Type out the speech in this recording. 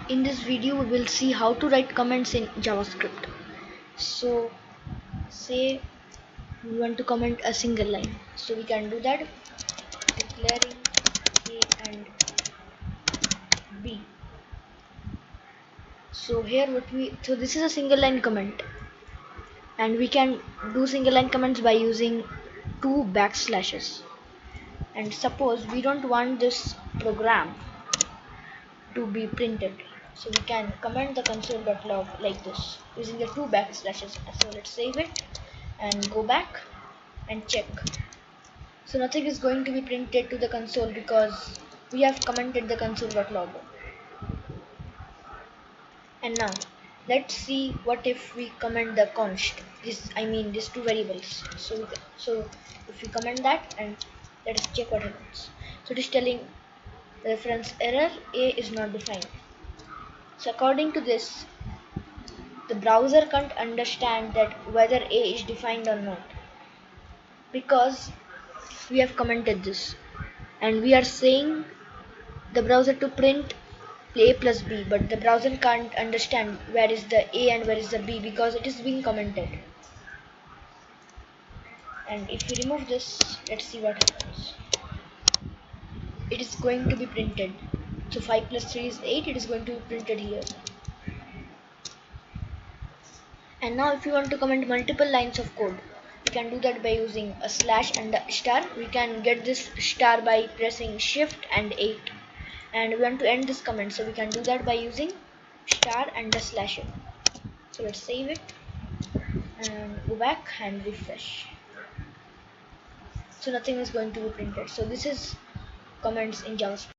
In this video we will see how to write comments in JavaScript. So say we want to comment a single line, so we can do that declaring A and B. So this is a single line comment, and we can do single line comments by using two backslashes. And suppose we don't want this program to be printed, so we can comment the console.log like this using the two backslashes. So let's save it and go back and check. So nothing is going to be printed to the console because we have commented the console.log. And now let's see what if we comment the const, these two variables. So if we comment that, and let's check what happens. So it is telling reference error, A is not defined. So according to this, the browser can't understand that whether A is defined or not, because we have commented this, and we are saying the browser to print A plus B, but the browser can't understand where is the A and where is the B because it is being commented. And if we remove this, let's see what happens. It is going to be printed. So 5 plus 3 is 8. It is going to be printed here. And now if you want to comment multiple lines of code, we can do that by using a slash and a star. We can get this star by pressing shift and 8. And we want to end this comment, so we can do that by using star and the slash. So let's save it and go back and refresh. So nothing is going to be printed. So this is comments in JavaScript.